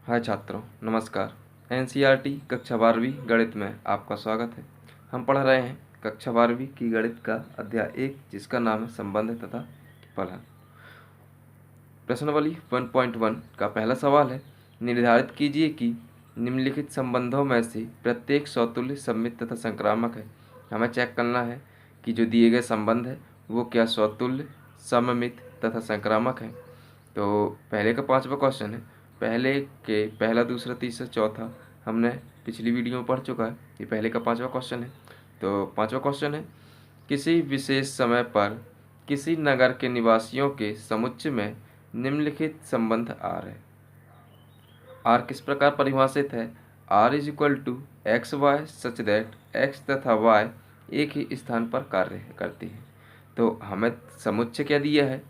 हाय छात्रों, नमस्कार। एनसीईआरटी कक्षा 12वीं गणित में आपका स्वागत है। हम पढ़ रहे हैं कक्षा 12वीं की गणित का अध्याय 1, जिसका नाम है संबंध तथा फलन। प्रश्नावली 1.1 का पहला सवाल है, निर्धारित कीजिए कि निम्नलिखित संबंधों में से प्रत्येक स्वतुल्य, सममित तथा संक्रामक है। हमें चेक करना है कि जो दिए गए संबंध है वो क्या स्वतुल्य, सममित तथा संक्रामक है। तो पहले का 5वां क्वेश्चन है। पहले के पहला, दूसरा, तीसरा, चौथा हमने पिछली वीडियो में पढ़ चुका है। ये पहले का 5वां क्वेश्चन है। तो 5वां क्वेश्चन है, किसी विशेष समय पर किसी नगर के निवासियों के समुच्चय में निम्नलिखित संबंध आर है। आर किस प्रकार परिभाषित है? R is equal to X Y such that X तथा वाई एक ही स्थान पर कार्य करती है। तो हमें समुच्चय क्या दिया है?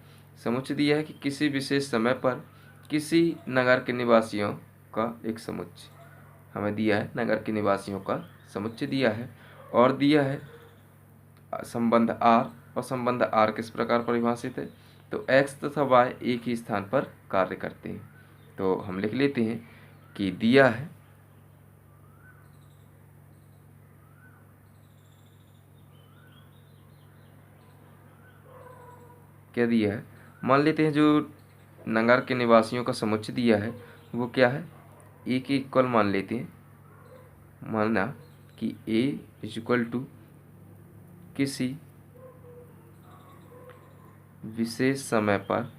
समुच्चय दिया है कि किसी विशेष समय पर किसी नगर के निवासियों का एक समुच्चय हमें दिया है, नगर के निवासियों का समुच्चय दिया है और दिया है संबंध आर। और संबंध आर किस प्रकार परिभाषित है? तो एक्स तथा वाई एक ही स्थान पर कार्य करते हैं। तो हम लिख लेते हैं कि दिया है क्या दिया है, मान लेते हैं जो नगर के निवासियों का समुच्चय दिया है वो क्या है, ए के इक्वल मान लेते हैं। माना कि ए इज इक्वल टू किसी विशेष समय पर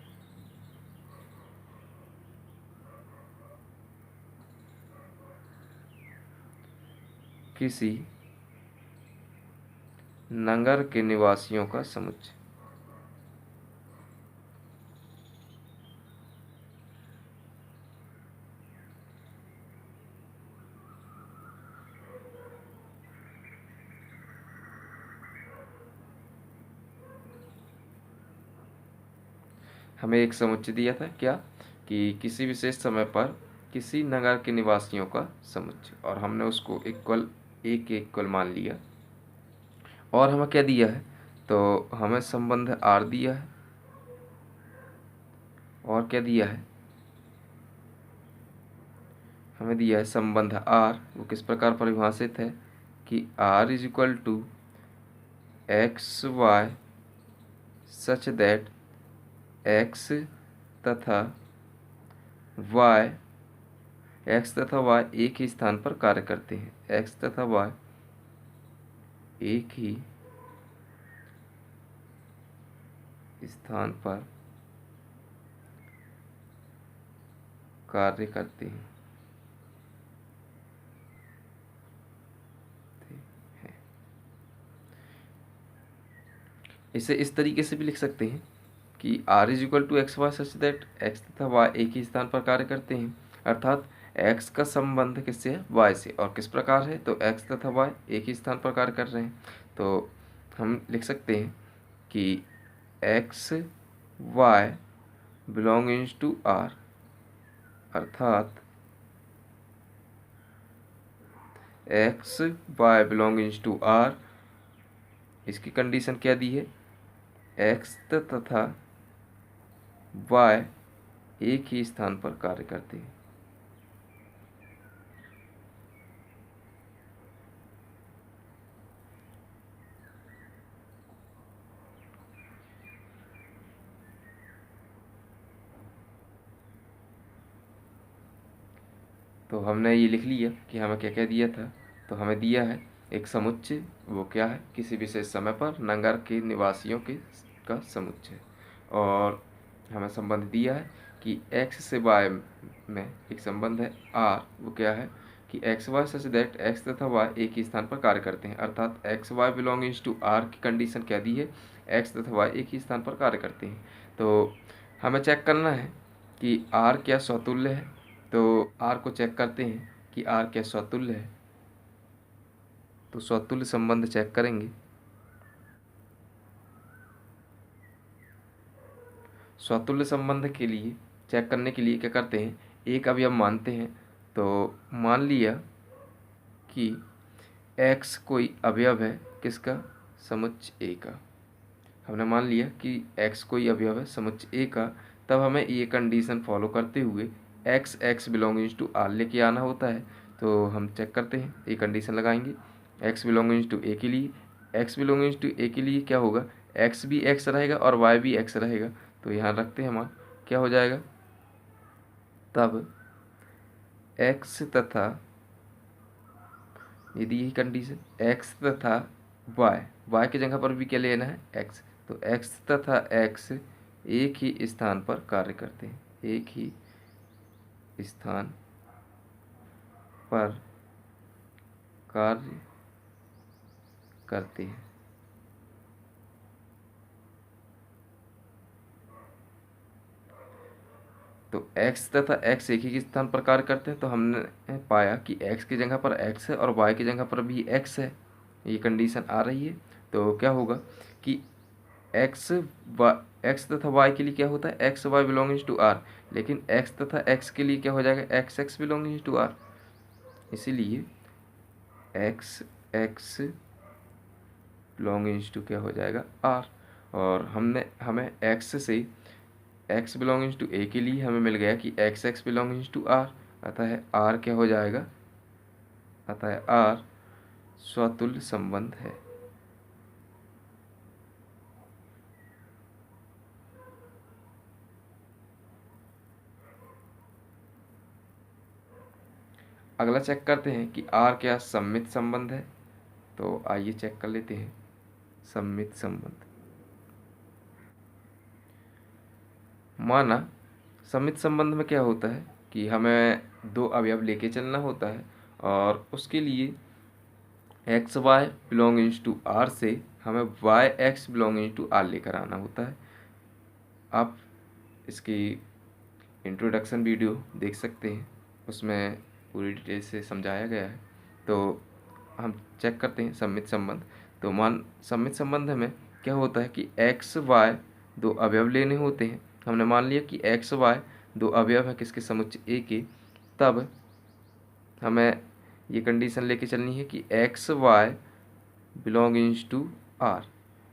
किसी नगर के निवासियों का समुच्चय। हमें एक समुच्चय दिया था क्या, कि किसी विशेष समय पर किसी नगर के निवासियों का समुच्चय, और हमने उसको इक्वल ए के इक्वल मान लिया। और हमें क्या दिया है? तो हमें संबंध आर दिया है और क्या दिया है, हमें दिया है संबंध आर। वो किस प्रकार परिभाषित है कि R is equal to X Y such that X तथा वाई एक ही स्थान पर कार्य करते हैं। एक्स तथा वाई एक ही स्थान पर कार्य करते हैं। इसे इस तरीके से भी लिख सकते हैं कि R is equal to X Y such that X तथा वाई एक ही स्थान पर कार्य करते हैं। अर्थात एक्स का संबंध किससे है? वाई से। और किस प्रकार है? तो एक्स तथा वाई एक ही स्थान पर कार्य कर रहे हैं। तो हम लिख सकते हैं कि X Y belongings to R, अर्थात X Y belongings to R, इसकी कंडीशन क्या दी है? एक्स तथा वाई एक ही स्थान पर कार्य करते हैं। तो हमने ये लिख लिया कि हमें क्या क्या दिया था। तो हमें दिया है एक समुच्चय, वो क्या है? किसी विशेष समय पर नगर के निवासियों के का समुच्चय। और हमें संबंध दिया है कि एक्स से वाई में एक संबंध है आर। वो क्या है कि X Y such that X तथा वाई एक ही स्थान पर कार्य करते हैं। अर्थात X Y belongings to R की कंडीशन क्या दी है? एक्स तथा वाई एक ही स्थान पर कार्य करते हैं। तो हमें चेक करना है कि आर क्या स्वतुल्य है। तो आर को चेक करते हैं कि आर क्या स्वतुल्य है। तो स्वतुल्य संबंध चेक करेंगे। स्वतुल्य संबंध के लिए चेक करने के लिए क्या करते हैं, एक अवयव मानते हैं। तो मान लिया कि x कोई अवयव है किसका? समुच्चय A का। हमने मान लिया कि x कोई अवयव है समुच्चय A का। तब हमें ये कंडीशन फॉलो करते हुए X X belongings to R लेके आना होता है। तो हम चेक करते हैं, ये कंडीशन लगाएंगे एक्स बिलोंगिंग्स टू ए के लिए। एक्स बिलोंगिंग्स टू ए के लिए क्या होगा, एक्स भी एक्स रहेगा और वाई भी एक्स रहेगा। तो यहाँ रखते हैं मान, क्या हो जाएगा, तब एक्स तथा, यदि यही कंडीशन एक्स तथा वाई, वाई की जगह पर भी क्या लेना है, एक्स, तो एक्स तथा एक्स एक ही स्थान पर कार्य करते हैं, एक ही स्थान पर कार्य करते हैं। तो x तथा x एक ही स्थान पर कार्य करते हैं, तो हमने पाया कि x की जगह पर x है और y की जगह पर भी x है, ये कंडीशन आ रही है। तो क्या होगा कि x तथा y के लिए क्या होता है, X Y belongings to r, लेकिन x तथा x के लिए क्या हो जाएगा, X X belongings to r। इसीलिए एक्स एक्स बिलोंगिंग्स टू क्या हो जाएगा, r। और हमें x से x बिलोंगिंग्स टू a के लिए हमें मिल गया कि X X belongings to r, अतः r क्या हो जाएगा, अतः r स्वतुल्य संबंध है। अगला चेक करते हैं कि r क्या सममित संबंध है। तो आइए चेक कर लेते हैं सममित संबंध। माना सममित संबंध में क्या होता है कि हमें दो अवयव लेके चलना होता है और उसके लिए X Y belongings to R से हमें Y X belonging to R लेकर आना होता है। आप इसकी इंट्रोडक्शन वीडियो देख सकते हैं, उसमें पूरी डिटेल से समझाया गया है। तो हम चेक करते हैं सममित संबंध। तो सममित संबंध में क्या होता है कि एक्स वाई दो अवयव लेने होते हैं। हमने मान लिया कि एक्स वाई दो अवयव है किसके, समुच्चय ए के। तब हमें ये कंडीशन लेके चलनी है कि X Y belongings to R,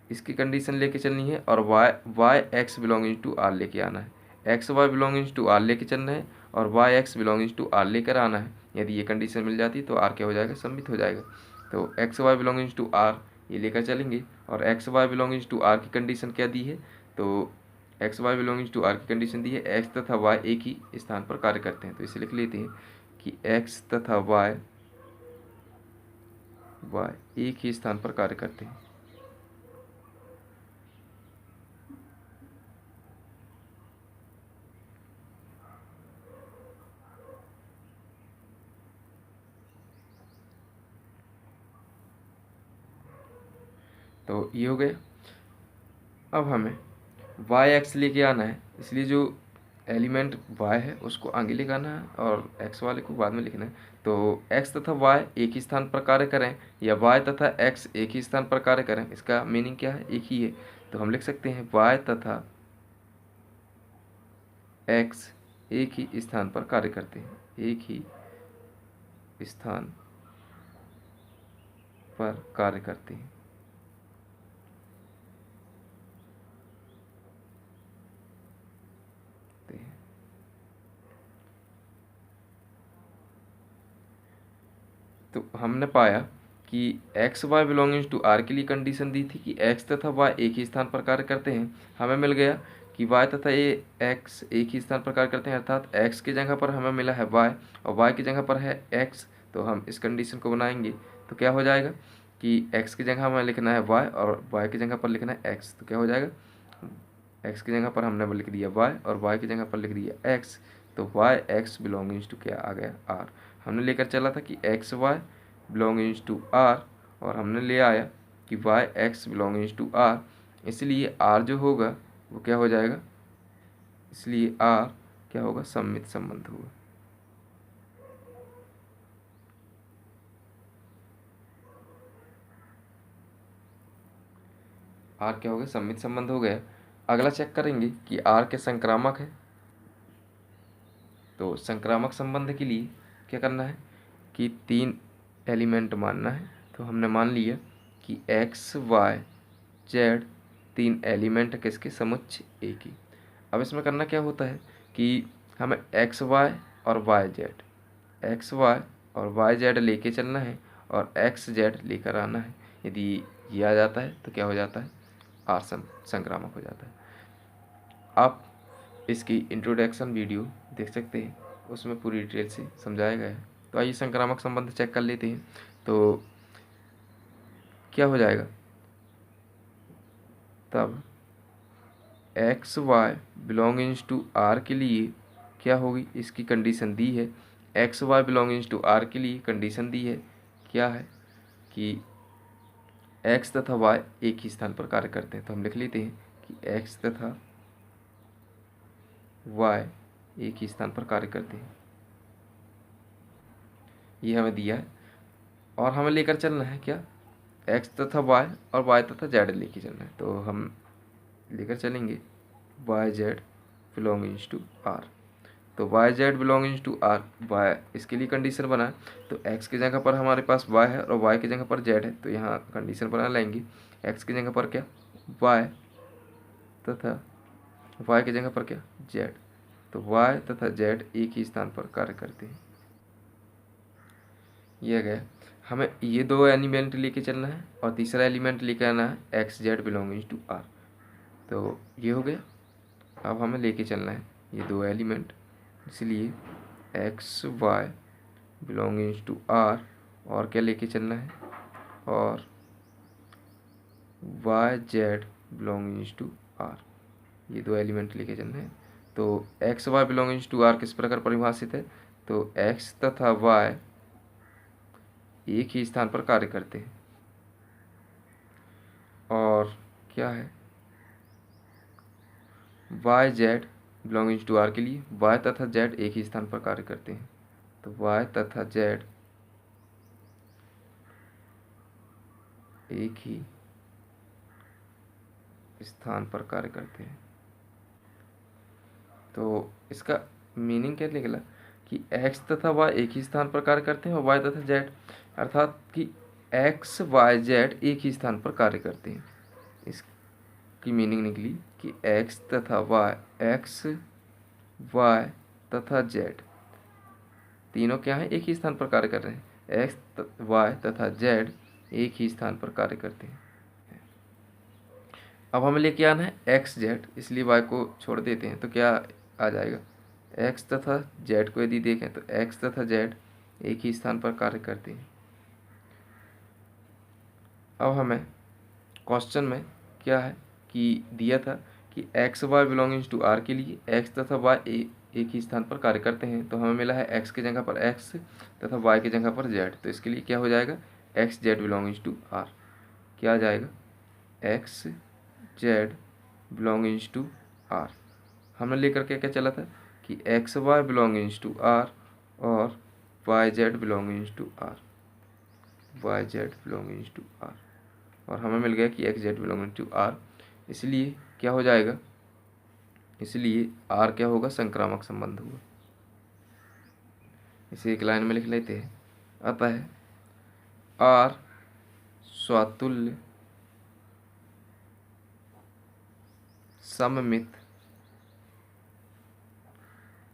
इसकी कंडीशन लेके चलनी है, और Y X belongings to R लेके आना है। X Y belongings to R लेके चलना है और Y X belongings to R लेकर आना है। यदि ये कंडीशन मिल जाती तो आर क्या हो जाएगा, सम्मित हो जाएगा। तो X Y belongings to R ये लेकर चलेंगे और X Y belongings to R की कंडीशन क्या दी है, तो X Y belongings to R की कंडीशन दी है एक्स तथा वाई एक ही स्थान पर कार्य करते हैं। तो इसे लिख लेते हैं कि एक्स तथा वाई एक ही स्थान पर कार्य करते हैं। तो ये हो गया। अब हमें वाई एक्स लेके आना है, इसलिए जो एलिमेंट y है उसको आगे लेके आना है और x वाले को बाद में लिखना है। तो x तथा y एक ही स्थान पर कार्य करें या y तथा x एक ही स्थान पर कार्य करें, इसका मीनिंग क्या है, एक ही है। तो हम लिख सकते हैं y तथा x एक ही स्थान पर कार्य करते हैं, एक ही स्थान पर कार्य करते हैं। तो हमने पाया कि X Y belongings to R के लिए कंडीशन दी थी कि एक्स तथा वाई एक ही स्थान पर कार्य करते हैं। हमें मिल गया कि वाई तथा ए एक्स एक ही स्थान पर कार्य करते हैं, अर्थात एक्स की जगह पर हमें मिला है वाई और वाई की जगह पर है एक्स। तो हम इस कंडीशन को बनाएंगे तो क्या हो जाएगा कि एक्स की जगह हमें लिखना है वाई और वाई की जगह पर लिखना है एक्स। तो क्या हो जाएगा, एक्स की जगह पर हमने लिख दिया वाई और वाई की जगह पर लिख दिया एक्स। तो वाई एक्स बिलोंगिंग्स टू क्या आ गया, आर। हमने लेकर चला था कि X Y belongings to R और हमने ले आया कि Y X belongings to R, इसलिए आर जो होगा वो क्या हो जाएगा, इसलिए आर क्या होगा, सममित संबंध होगा। आर क्या हो गया, सममित संबंध हो गया। अगला चेक करेंगे कि आर के संक्रामक है। तो संक्रामक संबंध के लिए क्या करना है कि तीन एलिमेंट मानना है। तो हमने मान लिया कि एक्स वाई जेड तीन एलिमेंट है किसके, समुच्चय ए की। अब इसमें करना क्या होता है कि हमें एक्स वाई और वाई जेड, एक्स वाई और वाई जेड लेके चलना है और एक्स जेड लेकर आना है। यदि ये आ जाता है तो क्या हो जाता है, आर संक्रामक हो जाता है। आप इसकी इंट्रोडक्शन वीडियो देख सकते हैं, उसमें पूरी डिटेल से समझाया गया है। तो आइए संक्रामक संबंध चेक कर लेते हैं। तो क्या हो जाएगा, तब X Y belongings to R के लिए क्या होगी, इसकी कंडीशन दी है। X Y belongings to R के लिए कंडीशन दी है, क्या है कि एक्स तथा वाई एक ही स्थान पर कार्य करते हैं। तो हम लिख लेते हैं कि एक्स तथा वाई एक ही स्थान पर कार्य करते हैं, ये हमें दिया है। और हमें लेकर चलना है क्या, एक्स तथा वाई और वाई तथा जेड लेके चलना है। तो हम लेकर चलेंगे Y Z belongings to R. तो Y Z belongings to R, Y इसके लिए कंडीशन बना है। तो एक्स की जगह पर हमारे पास वाई है और वाई की जगह पर जेड है, तो यहाँ कंडीशन बना लेंगे एक्स की जगह पर क्या, वाई तथा वाई की जगह पर क्या, जेड। तो वाई तथा जेड एक ही स्थान पर कार्य करते हैं, ये गया। हमें ये दो एलिमेंट लेके चलना है और तीसरा एलिमेंट लेके आना है X Z belongings to R. तो ये हो गया। अब हमें लेके चलना है ये दो एलिमेंट, इसलिए X Y belongings to R और क्या लेके चलना है, और Y Z belongings to R, ये दो एलिमेंट लेके चलना है। तो X Y belongings to R किस प्रकार परिभाषित है, तो एक्स तथा वाई एक ही स्थान पर कार्य करते हैं, और क्या है, Y Z belongings to R के लिए वाई तथा जेड एक ही स्थान पर कार्य करते हैं। तो वाई तथा जेड एक ही स्थान पर कार्य करते हैं। तो इसका मीनिंग क्या निकला कि एक्स तथा वाई एक ही स्थान पर कार्य करते हैं और वाई तथा जेड, अर्थात कि एक्स वाई जेड एक ही स्थान पर कार्य करते हैं। इसकी मीनिंग निकली कि एक्स तथा वाई, एक्स वाई तथा जेड तीनों क्या है, एक ही स्थान पर कार्य कर रहे हैं। एक्स वाई तथा जेड एक ही स्थान पर कार्य करते हैं। अब हमें लेके आना है एक्स जेड, इसलिए वाई को छोड़ देते हैं। तो क्या आ जाएगा, एक्स तथा जेड को यदि देखें तो एक्स तथा जेड एक ही स्थान पर कार्य करते हैं। अब हमें क्वेश्चन में क्या है कि दिया था कि X Y belongings to R के लिए एक्स तथा वाई एक ही स्थान पर कार्य करते हैं। तो हमें मिला है एक्स की जगह पर एक्स तथा वाई की जगह पर जेड। तो इसके लिए क्या हो जाएगा, X Z belongings to R, क्या आ जाएगा, X Z belongings to R. हमने लेकर के क्या चला था कि X Y belongings to R और Y Z belongings to R, Y Z belongings to R, और हमें मिल गया कि X Z belonging to R. इसलिए क्या हो जाएगा, इसलिए आर क्या होगा, संक्रामक संबंध होगा। इसे एक लाइन में लिख लेते हैं। अतः आर स्वातुल्य सममित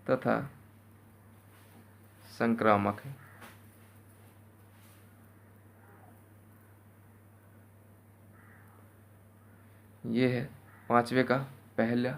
तथा संक्रामक है। ये है पांचवे का पहला